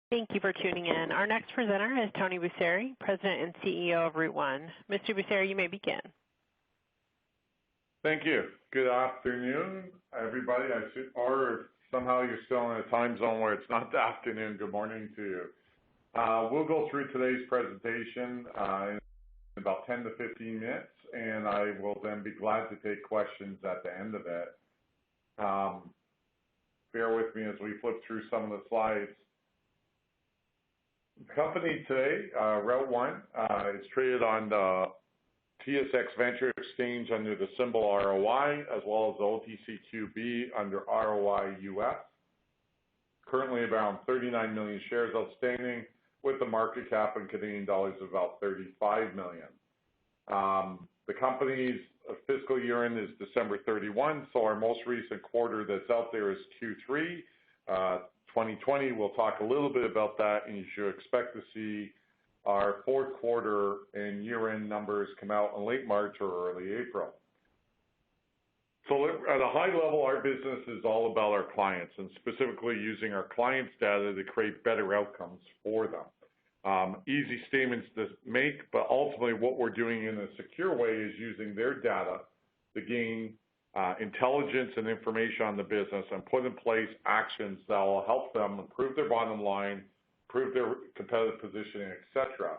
Thank you for tuning in. Our next presenter is Tony Busseri, President and CEO of Route1. Mr. Busseri, you may begin. Thank you. Good afternoon, everybody. Or somehow you're still in a time zone where it's not the afternoon. Good morning to you. We'll go through today's presentation in about 10 to 15 minutes, and I will then be glad to take questions at the end of it. Bear with me as we flip through some of the slides. The company today, Route1, is traded on the TSX Venture Exchange under the symbol ROI, as well as the OTCQB under ROIUF. Currently around 39 million shares outstanding, with the market cap in Canadian dollars of about 35 million. The company's fiscal year end is December 31, so our most recent quarter that's out there is Q3 2020. We'll talk a little bit about that, and you should expect to see our fourth quarter and year-end numbers come out in late March or early April. So at a high level, our business is all about our clients, and specifically using our clients' data to create better outcomes for them. Easy statements to make, but ultimately what we're doing in a secure way is using their data to gain intelligence and information on the business and put in place actions that will help them improve their bottom line, improve their competitive positioning, etc.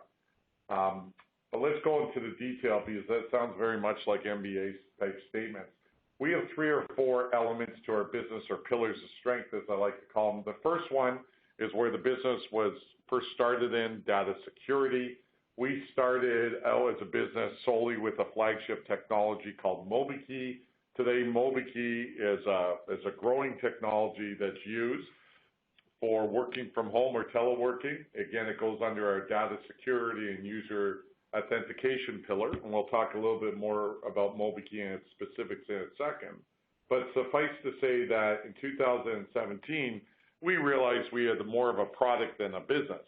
But let's go into the detail because that sounds very much like MBA type statements. We have 3 or 4 elements to our business, or pillars of strength, as I like to call them. The first one is where the business was first started in, data security. We started out as a business solely with a flagship technology called MobiKEY. Today, MobiKEY is a growing technology that's used for working from home or teleworking. Again, it goes under our data security and user authentication pillar, and we'll talk a little bit more about MobiKEY and its specifics in a second. But suffice to say that in 2017, we realized we had more of a product than a business.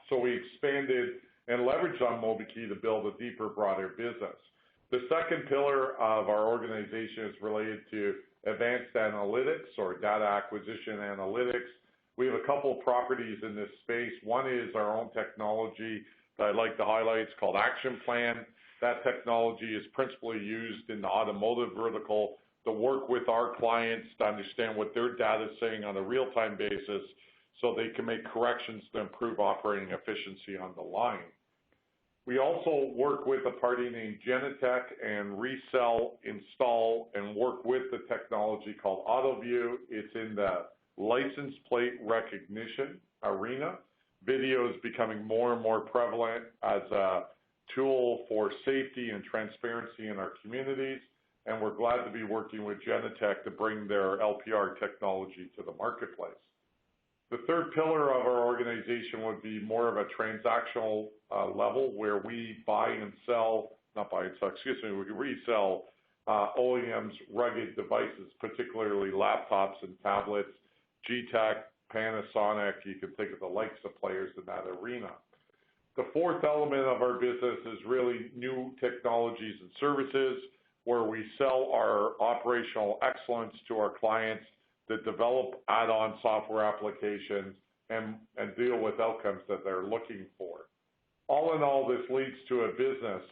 So we expanded and leveraged on MobiKEY to build a deeper, broader business. The second pillar of our organization is related to advanced analytics or data acquisition analytics. We have a couple of properties in this space. One is our own technology that I'd like to highlight. It's called Action Plan. That technology is principally used in the automotive vertical to work with our clients to understand what their data is saying on a real-time basis so they can make corrections to improve operating efficiency on the line. We also work with a party named Genetec and resell, install, and work with the technology called AutoView. It's in the license plate recognition arena. Video is becoming more and more prevalent as a tool for safety and transparency in our communities, and we're glad to be working with Genetec to bring their LPR technology to the marketplace. The third pillar of our organization would be more of a transactional level where we resell OEM's rugged devices, particularly laptops and tablets, GTAC, Panasonic. You can think of the likes of players in that arena. The fourth element of our business is really new technologies and services, where we sell our operational excellence to our clients that develop add-on software applications and deal with outcomes that they're looking for. All in all, this leads to a business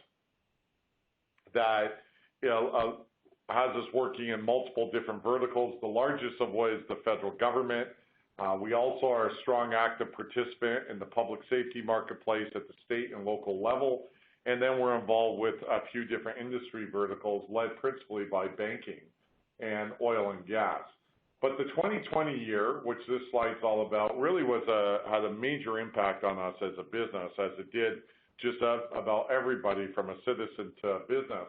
that has us working in multiple different verticals, the largest of which is the federal government. We also are a strong active participant in the public safety marketplace at the state and local level, and then we're involved with a few different industry verticals led principally by banking and oil and gas. But the 2020 year, which this slide's all about, really had a major impact on us as a business, as it did just about everybody from a citizen to a business.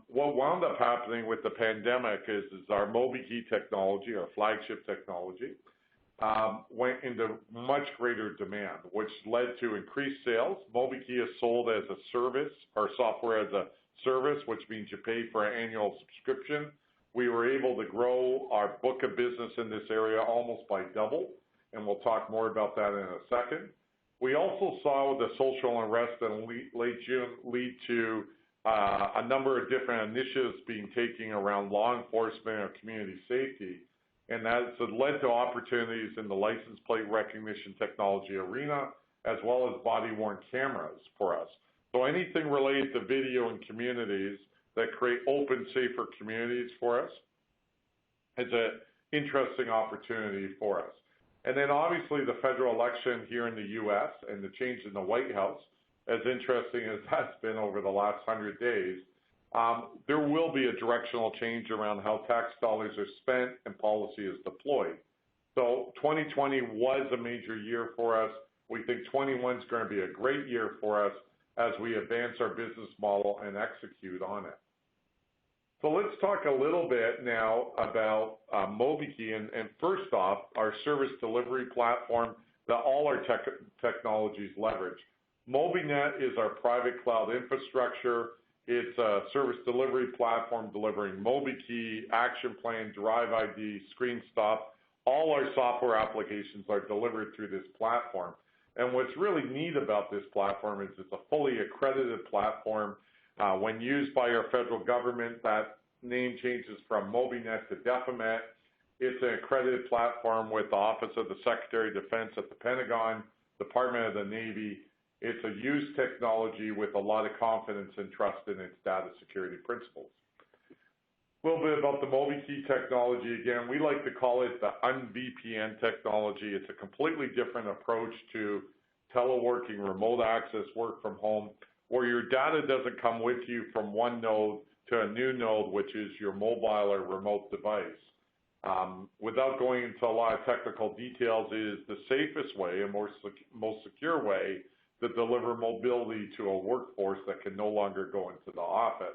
What wound up happening with the pandemic is our MobiKEY technology, our flagship technology, went into much greater demand, which led to increased sales. MobiKEY is sold as a service, or software as a service, which means you pay for an annual subscription. We were able to grow our book of business in this area almost by double, and we'll talk more about that in a second. We also saw the social unrest in late June lead to a number of different initiatives being taken around law enforcement or community safety. and that's led to opportunities in the license plate recognition technology arena, as well as body-worn cameras for us. So anything related to video and communities that create open, safer communities for us is an interesting opportunity for us. And then obviously the federal election here in the U.S. and the change in the White House, as interesting as that's been over the last 100 days, there will be a directional change around how tax dollars are spent and policy is deployed. So 2020 was a major year for us. We think 21 is going to be a great year for us as we advance our business model and execute on it. So let's talk a little bit now about MobiKEY, and first off, our service delivery platform that all our technologies leverage. MobiNET is our private cloud infrastructure. It's a service delivery platform delivering MobiKEY, Action Plan, Drive ID, Screen Stop. All our software applications are delivered through this platform. And what's really neat about this platform is it's a fully accredited platform. When used by our federal government, that name changes from MobiNET to DEFAMET. It's an accredited platform with the Office of the Secretary of Defense at the Pentagon, Department of the Navy. It's a used technology with a lot of confidence and trust in its data security principles. A little bit about the MobiKEY technology. Again, we like to call it the un-VPN technology. It's a completely different approach to teleworking, remote access, work from home, where your data doesn't come with you from one node to a new node, which is your mobile or remote device. Without going into a lot of technical details, it is the safest way and most secure way to deliver mobility to a workforce that can no longer go into the office.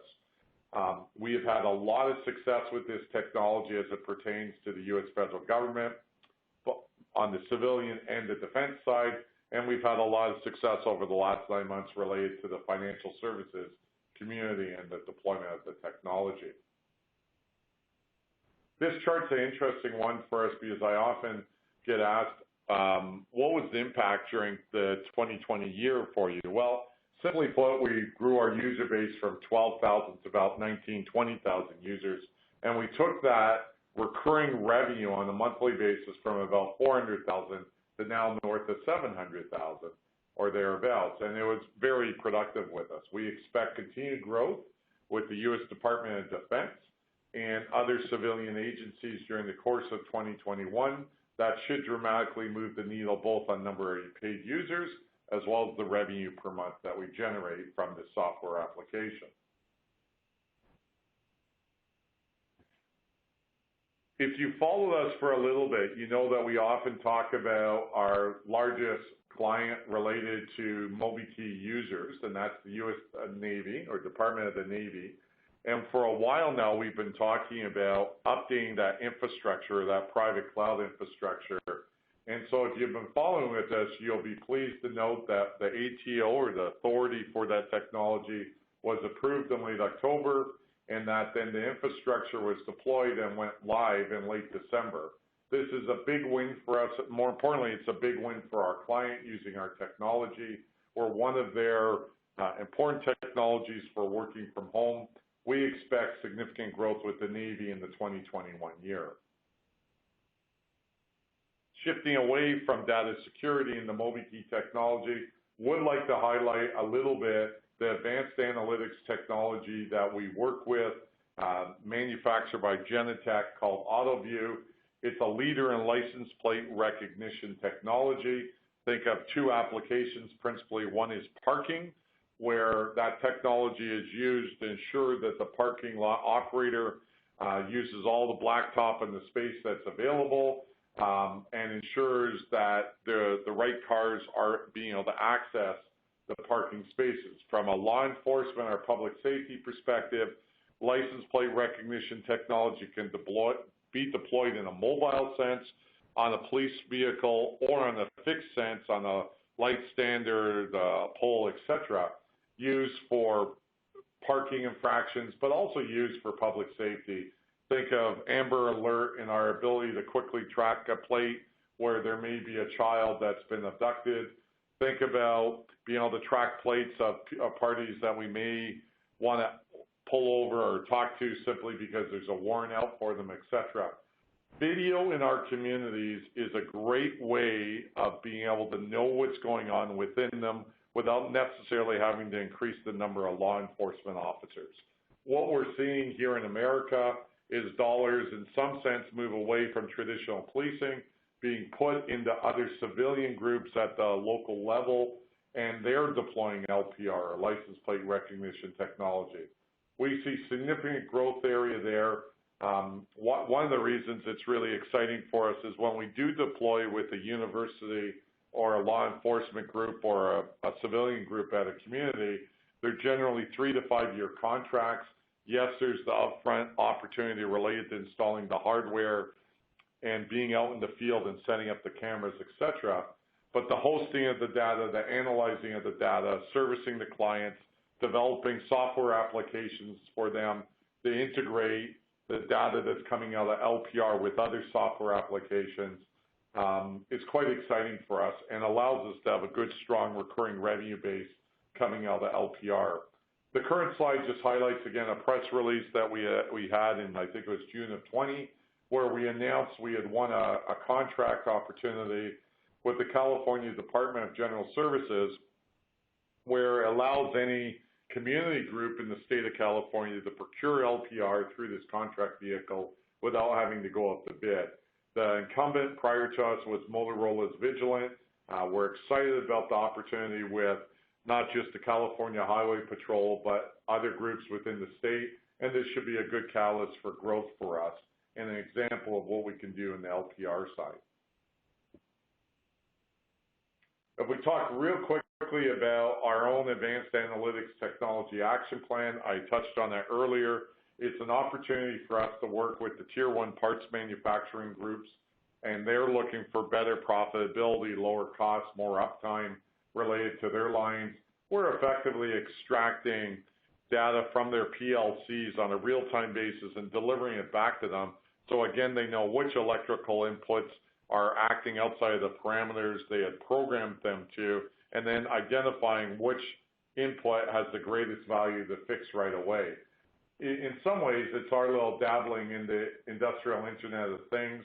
We have had a lot of success with this technology as it pertains to the U.S. federal government on the civilian and the defense side, and we've had a lot of success over the last 9 months related to the financial services community and the deployment of the technology. This chart's an interesting one for us because I often get asked, what was the impact during the 2020 year for you? Well, simply put, we grew our user base from 12,000 to about 20,000 users, and we took that recurring revenue on a monthly basis from about 400,000 to now north of 700,000 or thereabouts, and it was very productive with us. We expect continued growth with the U.S. Department of Defense and other civilian agencies during the course of 2021. That should dramatically move the needle both on number of paid users as well as the revenue per month that we generate from this software application. If you followed us for a little bit, you know that we often talk about our largest client related to MobiKEY users, and that's the U.S. Navy or Department of the Navy. And for a while now, we've been talking about updating that infrastructure, that private cloud infrastructure. And so if you've been following with us, you'll be pleased to note that the ATO, or the authority for that technology, was approved in late October, and that then the infrastructure was deployed and went live in late December. This is a big win for us. More importantly, it's a big win for our client using our technology. We're one of their important technologies for working from home. We expect significant growth with the Navy in the 2021 year. Shifting away from data security and the MobiKEY technology, would like to highlight a little bit the advanced analytics technology that we work with, manufactured by Genetec, called AutoView. It's a leader in license plate recognition technology. Think of two applications principally. One is parking, where that technology is used to ensure that the parking lot operator uses all the blacktop and the space that's available, and ensures that the right cars are being able to access the parking spaces. From a law enforcement or public safety perspective, license plate recognition technology can be deployed in a mobile sense, on a police vehicle, or on a fixed sense on a light standard, pole, etc., used for parking infractions, but also used for public safety. Think of Amber Alert and our ability to quickly track a plate where there may be a child that's been abducted. Think about being able to track plates of parties that we may want to pull over or talk to simply because there's a warrant out for them, etc. Video in our communities is a great way of being able to know what's going on within them without necessarily having to increase the number of law enforcement officers. What we're seeing here in America is dollars in some sense move away from traditional policing, being put into other civilian groups at the local level, and they're deploying LPR, license plate recognition technology. We see significant growth area there. One of the reasons it's really exciting for us is when we do deploy with a university or a law enforcement group or a civilian group at a community, they're generally 3 to 5 year contracts. Yes, there's the upfront opportunity related to installing the hardware and being out in the field and setting up the cameras, etc. But the hosting of the data, the analyzing of the data, servicing the clients, developing software applications for them to integrate the data that's coming out of LPR with other software applications is quite exciting for us and allows us to have a good, strong, recurring revenue base coming out of LPR. The current slide just highlights, again, a press release that we had in, I think it was June of 20, where we announced we had won a contract opportunity with the California Department of General Services, where it allows any community group in the state of California to procure LPR through this contract vehicle without having to go up to bid. The incumbent prior to us was Motorola's Vigilant. We're excited about the opportunity with not just the California Highway Patrol, but other groups within the state, and this should be a good catalyst for growth for us and an example of what we can do in the LPR side. If we talk real quickly about our own Advanced Analytics Technology Action Plan, I touched on that earlier. It's an opportunity for us to work with the Tier 1 parts manufacturing groups, and they're looking for better profitability, lower costs, more uptime related to their lines. We're effectively extracting data from their PLCs on a real-time basis and delivering it back to them. So again, they know which electrical inputs are acting outside of the parameters they had programmed them to, and then identifying which input has the greatest value to fix right away. In some ways, it's our little dabbling in the industrial Internet of Things.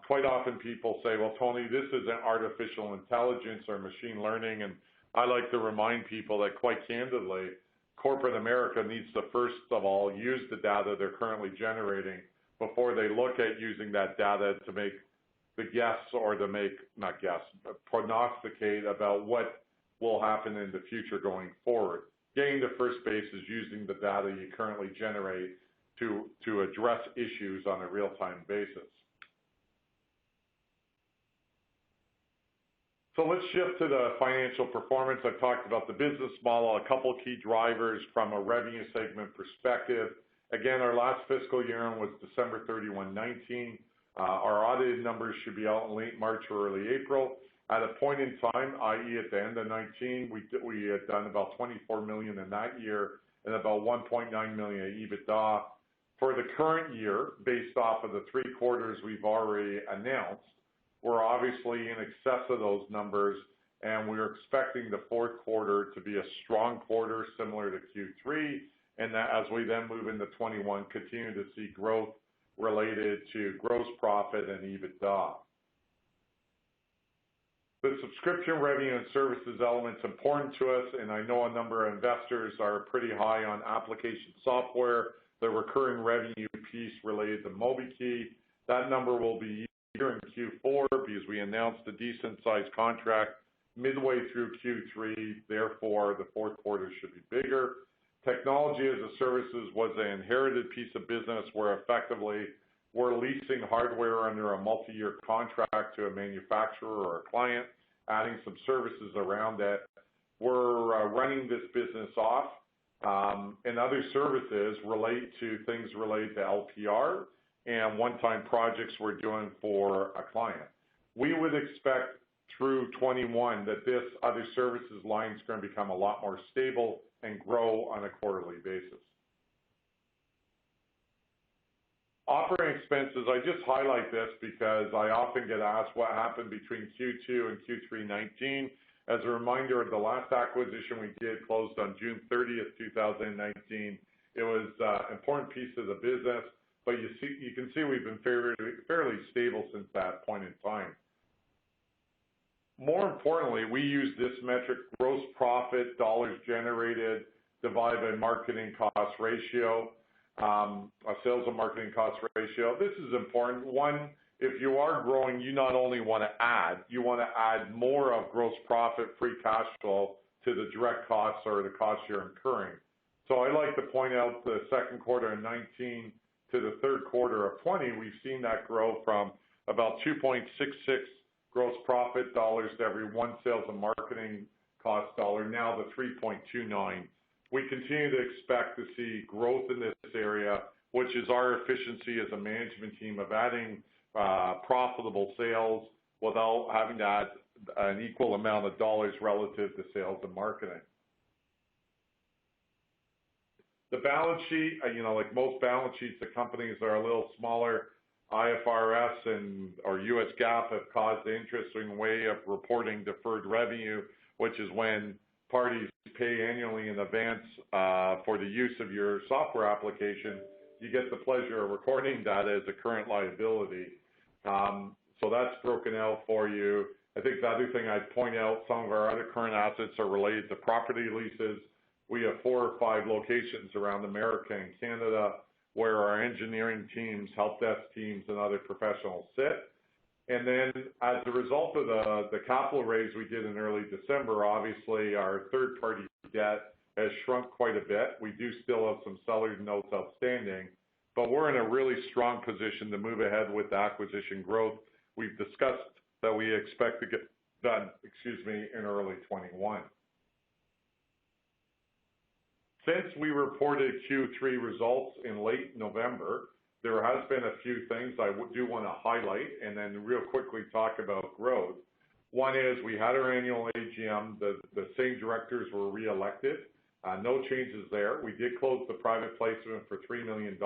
Quite often people say, well, Tony, this isn't artificial intelligence or machine learning, and I like to remind people that quite candidly, corporate America needs to first of all use the data they're currently generating before they look at using that data to make the guess or to make, not guess, but prognosticate about what will happen in the future going forward. Getting to first base is using the data you currently generate to address issues on a real-time basis. So let's shift to the financial performance. I've talked about the business model, a couple key drivers from a revenue segment perspective. Again, our last fiscal year was December 31, 19. Our audited numbers should be out in late March or early April. At a point in time, i.e. at the end of 19, we had done about $24 million in that year and about $1.9 million at EBITDA. For the current year, based off of the 3 quarters we've already announced, we're obviously in excess of those numbers, and we're expecting the 4th quarter to be a strong quarter similar to Q3, and that as we then move into 21, continue to see growth related to gross profit and EBITDA. The subscription revenue and services element's important to us, and I know a number of investors are pretty high on application software, the recurring revenue piece related to MobiKEY. That number will be here in Q4 because we announced a decent-sized contract midway through Q3, therefore the 4th quarter should be bigger. Technology as a services was an inherited piece of business where effectively we're leasing hardware under a multi-year contract to a manufacturer or a client, adding some services around it. We're running this business off, and other services relate to things related to LPR and one-time projects we're doing for a client. We would expect through 21 that this other services line is going to become a lot more stable and grow on a quarterly basis. Operating expenses, I just highlight this because I often get asked what happened between Q2 and Q3 19. As a reminder, the last acquisition we did closed on June 30th, 2019. It was an important piece of the business. but you can see we've been fairly stable since that point in time. More importantly, we use this metric, gross profit, dollars generated, divided by marketing cost ratio, a sales and marketing cost ratio. This is important. One, if you are growing, you not only want to add, you want to add more of gross profit, free cash flow to the direct costs or the costs you're incurring. So I like to point out the second quarter of 19 to the third quarter of 20, we've seen that grow from about 2.66 gross profit dollars to every one sales and marketing cost dollar, now to 3.29. We continue to expect to see growth in this area, which is our efficiency as a management team of adding profitable sales without having to add an equal amount of dollars relative to sales and marketing. The balance sheet, like most balance sheets, the companies are a little smaller. IFRS or US GAAP have caused the interesting way of reporting deferred revenue, which is when parties pay annually in advance for the use of your software application. You get the pleasure of recording that as a current liability. So that's broken out for you. I think the other thing I'd point out, some of our other current assets are related to property leases. We have 4 or 5 locations around America and Canada where our engineering teams, help desk teams, and other professionals sit. And then as a result of the capital raise we did in early December, obviously our third-party debt has shrunk quite a bit. We do still have some seller's notes outstanding, but we're in a really strong position to move ahead with the acquisition growth we've discussed that we expect to get done, in early 21. Since we reported Q3 results in late November, there has been a few things I do want to highlight and then real quickly talk about growth. One is we had our annual AGM. The same directors were re-elected. No changes there. We did close the private placement for $3 million,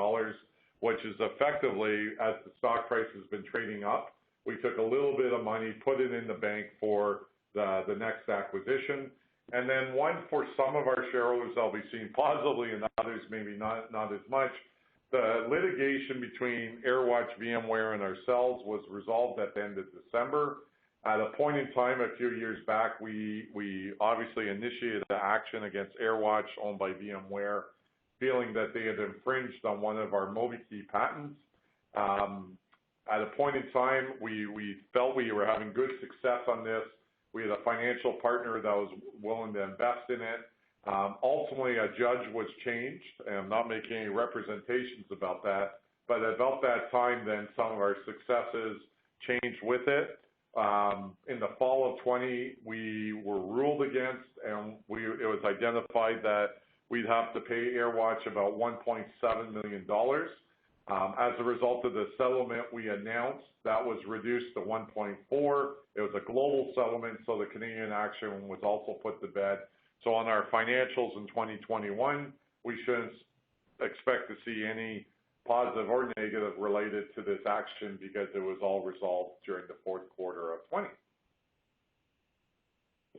which is effectively, as the stock price has been trading up, we took a little bit of money, put it in the bank for the next acquisition. And then one for some of our shareholders I'll be seeing positively and others maybe not as much. The litigation between AirWatch, VMware, and ourselves was resolved at the end of December. At a point in time a few years back, we obviously initiated the action against AirWatch, owned by VMware, feeling that they had infringed on one of our MobiKEY patents. At a point in time, we felt we were having good success on this. We had a financial partner that was willing to invest in it. Ultimately, a judge was changed, and I'm not making any representations about that, but about that time, then some of our successes changed with it. In the fall of 20, we were ruled against, and it was identified that we'd have to pay AirWatch about $1.7 million. As a result of the settlement we announced, that was reduced to 1.4. It was a global settlement, so the Canadian action was also put to bed. So on our financials in 2021, we shouldn't expect to see any positive or negative related to this action because it was all resolved during the fourth quarter of 20.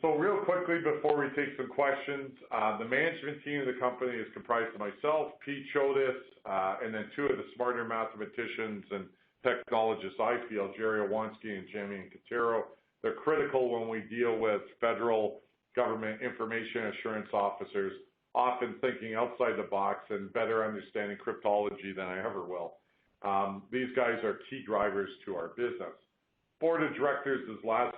So real quickly before we take some questions, the management team of the company is comprised of myself, Pete Chodis, and then 2 of the smarter mathematicians and technologists I feel, Jerry Owanski and Jamie Incatero. They're critical when we deal with federal government information assurance officers, often thinking outside the box and better understanding cryptology than I ever will. These guys are key drivers to our business. Board of directors is led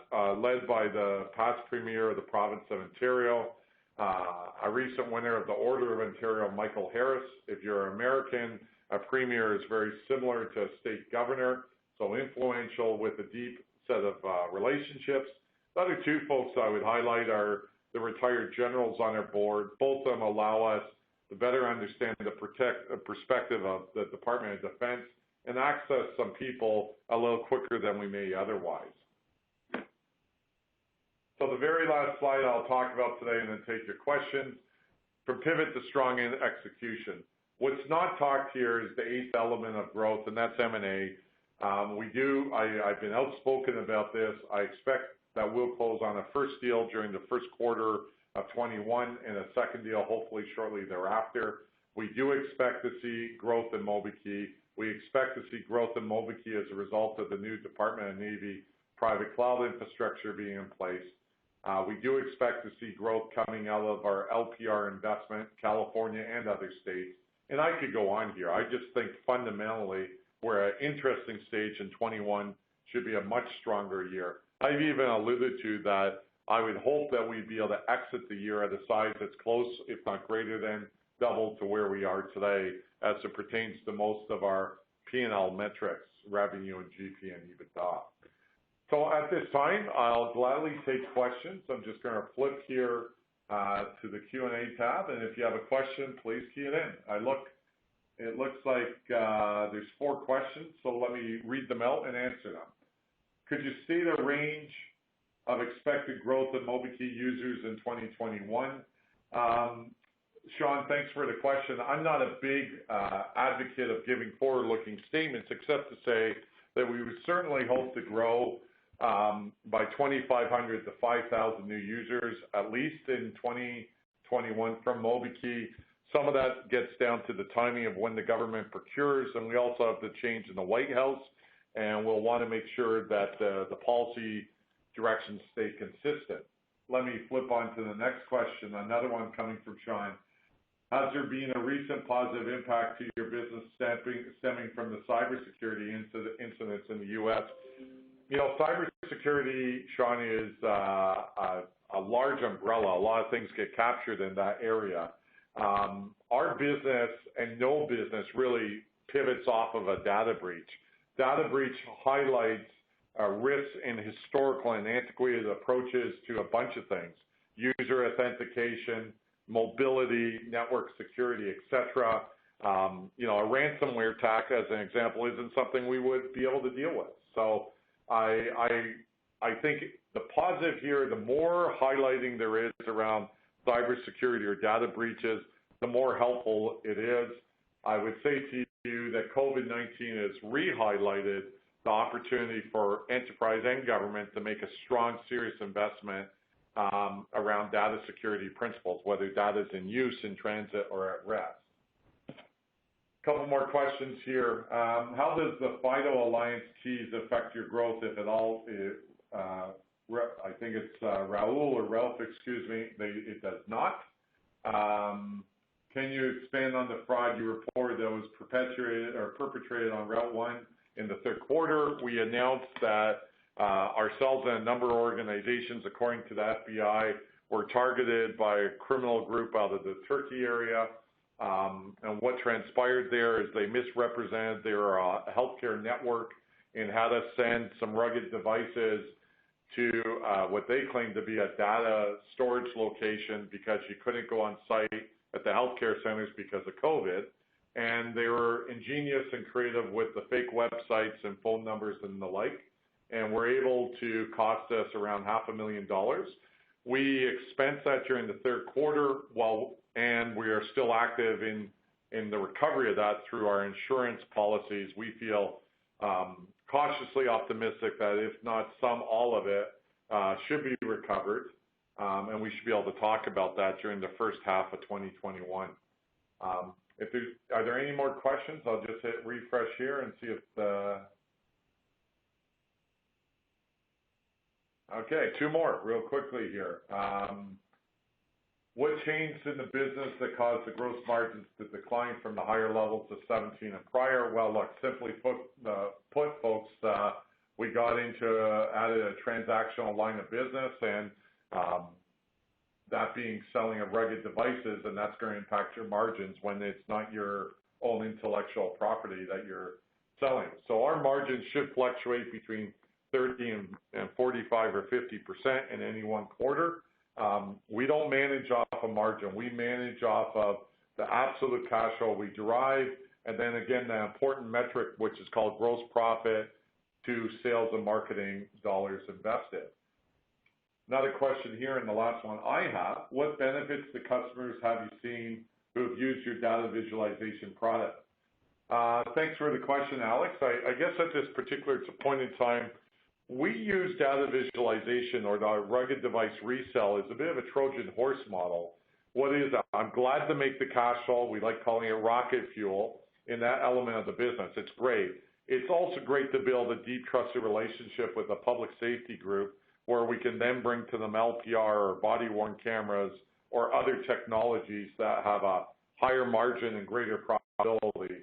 by the past premier of the province of Ontario, a recent winner of the Order of Ontario, Michael Harris. If you're American, a premier is very similar to a state governor, so influential with a deep set of relationships. The other 2 folks I would highlight are the retired generals on our board. Both of them allow us to better understand the perspective of the Department of Defense and access some people a little quicker than we may otherwise. So the very last slide I'll talk about today and then take your questions. From pivot to strong execution. What's not talked here is the 8th element of growth, and that's M&A. I've been outspoken about this. I expect that we'll close on a first deal during the first quarter of 21 and a second deal hopefully shortly thereafter. We do expect to see growth in MobiKEY. We expect to see growth in MobiKEY as a result of the new Department of Navy private cloud infrastructure being in place. We do expect to see growth coming out of our LPR investment, California and other states. And I could go on here. I just think fundamentally we're at an interesting stage, and 21 should be a much stronger year. I've even alluded to that I would hope that we'd be able to exit the year at a size that's close, if not greater than, double to where we are today as it pertains to most of our P&L metrics, revenue and GP and EBITDA. So at this time, I'll gladly take questions. I'm just going to flip here to the Q&A tab, and if you have a question, please key it in. It looks like there's 4 questions, so let me read them out and answer them. Could you see the range of expected growth of MobiKEY users in 2021? Sean, thanks for the question. I'm not a big advocate of giving forward-looking statements, except to say that we would certainly hope to grow by 2,500 to 5,000 new users, at least in 2021 from MobiKEY. Some of that gets down to the timing of when the government procures, and we also have the change in the White House, and we'll want to make sure that the policy directions stay consistent. Let me flip on to the next question, another one coming from Sean. Has there been a recent positive impact to your business stemming from the cybersecurity incidents in the U.S.? You know, cybersecurity, Sean, is a large umbrella. A lot of things get captured in that area. Our business and no business really pivots off of a data breach. Data breach highlights risks in historical and antiquated approaches to a bunch of things: user authentication, mobility, network security, etc. You know, a ransomware attack, as an example, isn't something we would be able to deal with. So I think the positive here, the more highlighting there is around cybersecurity or data breaches, the more helpful it is. I would say to you that COVID-19 has re-highlighted the opportunity for enterprise and government to make a strong, serious investment around data security principles, whether data is in use, in transit, or at rest. A couple more questions here. How does the FIDO Alliance keys affect your growth, if at all? I think it's Raul or Ralph, excuse me. It does not. Can you expand on the fraud you reported that was perpetrated on Route1 in the third quarter? We announced that ourselves and a number of organizations, according to the FBI, were targeted by a criminal group out of the Turkey area. And what transpired there is they misrepresented their healthcare network and had us send some rugged devices to what they claimed to be a data storage location because you couldn't go on site at the healthcare centers because of COVID. And they were ingenious and creative with the fake websites and phone numbers and the like, and were able to cost us around $500,000. We expensed that during the third quarter, and we are still active in the recovery of that through our insurance policies. We feel cautiously optimistic that if not some, all of it should be recovered, and we should be able to talk about that during the first half of 2021. Are there any more questions? I'll just hit refresh here and see if okay, 2 more real quickly here. What changed in the business that caused the gross margins to decline from the higher levels of 17 and prior? Well, look, simply put, folks, we got into added a transactional line of business, and that being selling of rugged devices, and that's going to impact your margins when it's not your own intellectual property that you're selling. So our margins should fluctuate between 30 and 45 or 50% in any one quarter. We don't manage off a margin. We manage off of the absolute cash flow we derive, and then again, the important metric, which is called gross profit to sales and marketing dollars invested. Another question here, and the last one I have: what benefits to customers have you seen who have used your data visualization product? Thanks for the question, Alex. I guess at this particular point in time, we use data visualization or the rugged device resell as a bit of a Trojan horse model. What is that? I'm glad to make the cash flow. We like calling it rocket fuel. in that element of the business. It's great. It's also great to build a deep trusted relationship with a public safety group where we can then bring to them LPR or body-worn cameras or other technologies that have a higher margin and greater profitability.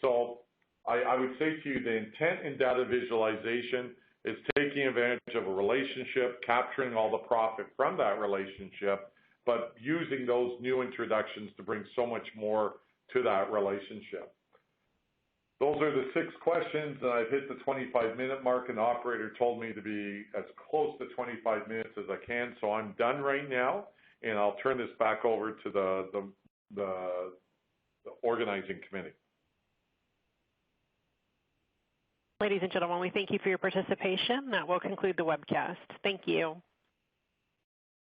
So I would say to you, the intent in data visualization is taking advantage of a relationship, capturing all the profit from that relationship, but using those new introductions to bring so much more to that relationship. Those are the 6 questions, and I've hit the 25-minute mark, and the operator told me to be as close to 25 minutes as I can, so I'm done right now, and I'll turn this back over to the organizing committee. Ladies and gentlemen, we thank you for your participation. That will conclude the webcast. Thank you.